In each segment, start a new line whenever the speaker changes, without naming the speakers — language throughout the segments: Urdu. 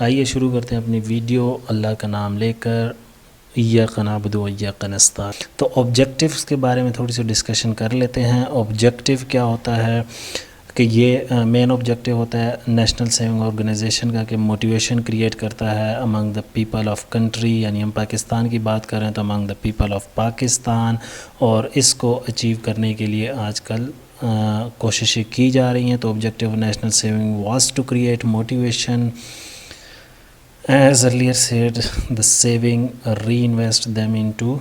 آئیے شروع کرتے ہیں اپنی ویڈیو اللہ کا نام لے کر، ایاک نعبد و ایاک نستعین۔ تو آبجیکٹیوز کے بارے میں تھوڑی سی ڈسکشن کر لیتے ہیں۔ آبجیکٹیو کیا ہوتا ہے کہ یہ مین آبجیکٹیو ہوتا ہے نیشنل سیونگ آرگنائزیشن کا، کہ موٹیویشن کریٹ کرتا ہے امنگ دا پیپل آف کنٹری، یعنی ہم پاکستان کی بات کریں تو امنگ دا پیپل آف پاکستان، اور اس کو اچیو کرنے کے لیے آج کل کوششیں کی جا رہی ہیں۔ تو objective of national saving was to create motivation as earlier said the saving reinvest them into۔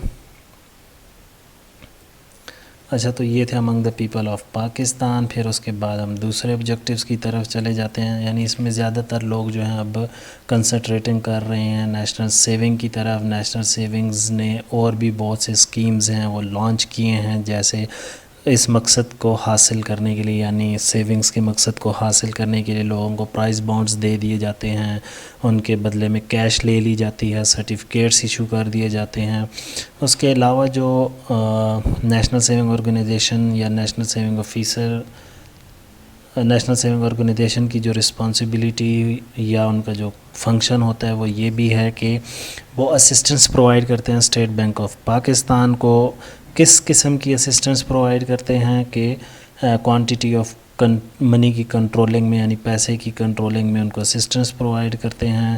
اچھا، تو یہ تھے امنگ دا پیپل آف پاکستان۔ پھر اس کے بعد ہم دوسرے آبجیکٹیوز کی طرف چلے جاتے ہیں، یعنی اس میں زیادہ تر لوگ جو ہیں اب کنسنٹریٹنگ کر رہے ہیں نیشنل سیونگ کی طرف۔ نیشنل سیونگز نے اور بھی بہت سے اسکیمز ہیں وہ لانچ کیے ہیں، جیسے اس مقصد کو حاصل کرنے کے لیے، یعنی سیونگز کے مقصد کو حاصل کرنے کے لیے لوگوں کو پرائز بانڈز دے دیے جاتے ہیں، ان کے بدلے میں کیش لے لی جاتی ہے، سرٹیفکیٹس ایشو کر دیے جاتے ہیں۔ اس کے علاوہ جو نیشنل سیونگ آرگنائزیشن یا national saving officer, national saving organization کی جو رسپانسبلٹی یا ان کا جو فنکشن ہوتا ہے وہ یہ بھی ہے کہ وہ اسسٹنس پرووائڈ کرتے ہیں اسٹیٹ بینک آف پاکستان کو۔ کس قسم کی اسسٹنس پرووائڈ کرتے ہیں کہ کوانٹٹی آف منی کی کنٹرولنگ میں، یعنی پیسے کی کنٹرولنگ میں ان کو اسسٹنس پرووائڈ کرتے ہیں۔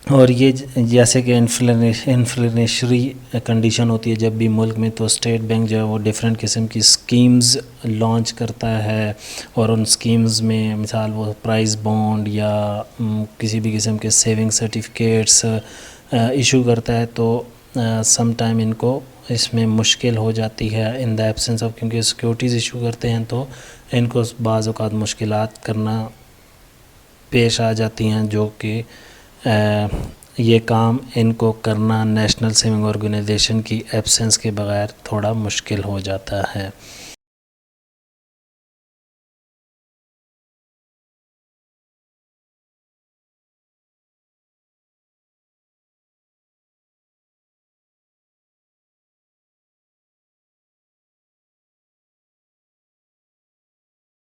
اور یہ جیسے کہ انفلینیشری کنڈیشن ہوتی ہے جب بھی ملک میں، تو اسٹیٹ بینک جو ہے وہ ڈیفرنٹ قسم کی اسکیمز لانچ کرتا ہے، اور ان اسکیمز میں مثال وہ پرائز بانڈ یا کسی بھی قسم کے سیونگ سرٹیفکیٹس ایشو کرتا ہے، تو سم ٹائم ان کو اس میں مشکل ہو جاتی ہے ان دا ایبسنس آف، کیونکہ سیکیورٹیز ایشو کرتے ہیں تو ان کو بعض اوقات مشکلات کرنا پیش آ جاتی ہیں، جو کہ یہ کام ان کو کرنا نیشنل سیونگ آرگنائزیشن کی ایبسنس کے بغیر تھوڑا مشکل ہو جاتا ہے۔